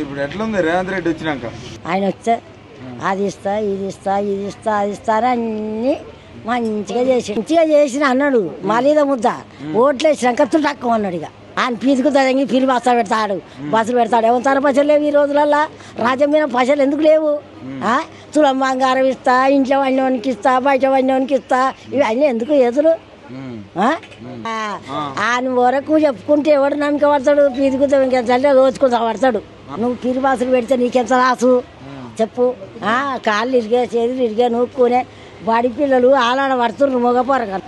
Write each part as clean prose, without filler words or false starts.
ఇప్పుడు ఎట్లుంది రేవంత్ రెడ్డి వచ్చినాక? ఆయన వస్తే అది ఇస్తా ఇది ఇస్తా ఇది ఇస్తా అది ఇస్తారా అన్ని మంచిగా చేసిన అన్నాడు. మళ్ళీ ముద్ద ఓట్లు వేసినాక తక్కువ అన్నాడు. ఇక ఆయన పీసుకు తగ్గి పిలి బస్తా పెడతాడు, బస్సులు పెడతాడు. ఎవరు తన పైసలు లేవు ఈ రోజులల్లో. రాజ్యం మీద పైసలు ఎందుకు లేవు? తులం బంగారం ఇస్తా, ఇంట్లో వండినోనికి ఇస్తా, బయట వండినోనికి ఇస్తా, ఇవన్నీ ఎందుకు ఎదురు? ఆయన వరకు చెప్పుకుంటే ఎవడు నమ్మక పడతాడు? పీసుకుతా ఇంకెంత రోజుకుంటా పడతాడు. నువ్వు పిరి బస్సులు పెడితే నీకెంత రాసు చెప్పు? కాళ్ళు ఇరిగే, చేతులు ఇరిగే, నూక్కునే బడి పిల్లలు ఆలాడ పడుతున్నారు మగపోరగా.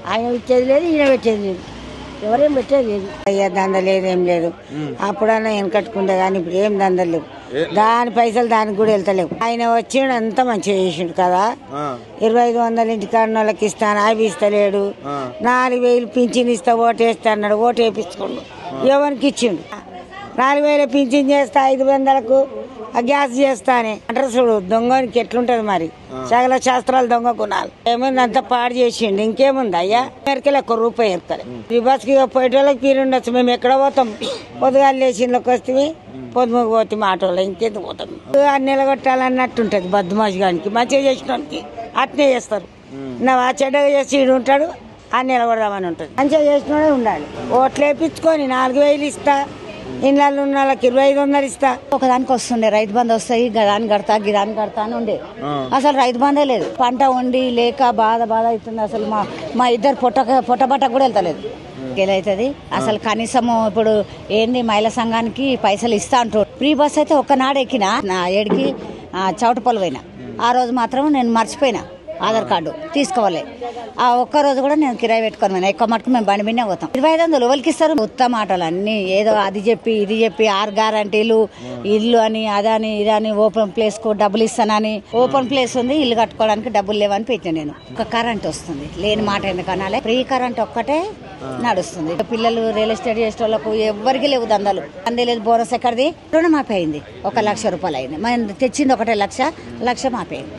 ఆయన ఇచ్చేది లేదు, ఈయన పెట్టేది లేదు, ఎవరేం పెట్టేది లేదు. అయ్యా దంద లేదు, ఏం లేదు. అప్పుడన్నా వెనకట్టుకుంటే కానీ ఇప్పుడు ఏం దందలు లేవు. దాని పైసలు దానికి కూడా వెళ్తలేవు. ఆయన వచ్చిండు అంతా మంచిగా చేసిండు కదా. 2500 ఇంటికాడిన వాళ్ళకి ఇస్తాను, అవి ఇస్తలేడు. 4000 పింఛన్ ఇస్తా, ఓటేస్తా అన్నాడు, ఓటు వేయించుకోండు. ఎవరికి ఇచ్చిండు? 4000 పింఛన్ చేస్తా, 500కు గ్యాస్ చేస్తానే అంటారు. చూడు దొంగనికి ఎట్లుంటది మరి. సకల శాస్త్రాలు దొంగ గుణాలు. ఏముంది అంతా పాడు చేసిండు. ఇంకేముంది అయ్యా? ఎరకలే ₹1 ఎరకలే. ఈ బస్కి పోయేటోళ్ళకి పీరు ఉండొచ్చు. మేము ఎక్కడ పోతాం? పొద్దుగాలు లేచిలోకి వస్తే పొద్దుమకు పోతాం ఆటోలో. ఇంకెందుకు పోతాం? అన్ని నిలగొట్టాలన్నట్టుంటది బద్దుమాషిగానికి. మంచిగా చేసినోనికి అట్నే చేస్తారు. నా చెడ్డగా చేసి ఈడు ఉంటాడు, అన్ని నిలబడదామని ఉంటుంది. మంచిగా చేసినోడే ఉండాలి. ఓట్లు వేయించుకొని 4000 ఇస్తా, ఇళ్ళల్లో ఉన్న వాళ్ళకి 2500 ఇస్తా. ఒకదానికి వస్తుండే రైతు బంధు వస్తాయి, గదాన్ని కడతా గిదాన్ని కడతా అని ఉండే. అసలు రైతు బంధే లేదు. పంట వండి లేక బాధ అవుతుంది. అసలు మా ఇద్దరు పొట్టబట్ట కూడా వెళ్తలేదు. అవుతుంది అసలు. కనీసము ఇప్పుడు ఏంది మహిళా సంఘానికి పైసలు ఇస్తా అంటారు. ఫ్రీ బస్ అయితే ఒక్కనాడు ఎక్కినా నా ఏడికి చౌటపల్లి పోయినా. ఆ రోజు మాత్రం నేను మర్చిపోయినా ఆధార్ కార్డు తీసుకోవాలి. ఆ ఒక్కరోజు కూడా నేను కిరాయి పెట్టుకోను. ఎక్కువ మటుకు మేము బండి మీదే పోతాం. 2500 ఎవరికి ఇస్తారు? ఉత్తమ మాటలు అన్ని ఏదో అది చెప్పి ఇది చెప్పి 6 గ్యారంటీలు, ఇల్లు అని అదని ఇదని, ఓపెన్ ప్లేస్ కు డబ్బులు ఇస్తానని. ఓపెన్ ప్లేస్ ఉంది, ఇల్లు కట్టుకోవడానికి డబ్బులు లేవని పెట్టాను నేను. ఒక కరెంట్ వస్తుంది, లేని మాట ఎందుకనాలి. ఫ్రీ కరెంట్ ఒక్కటే నడుస్తుంది. పిల్లలు రియల్ ఎస్టేట్ చేసే వాళ్ళకు ఎవరికి లేవు దందాలు. అందే లేదు. బోనస్ ఎక్కడిది? రుణమాఫీ అయింది, ₹1,00,000 అయింది. మనం తెచ్చింది 1,00,000 మాఫీ అయింది.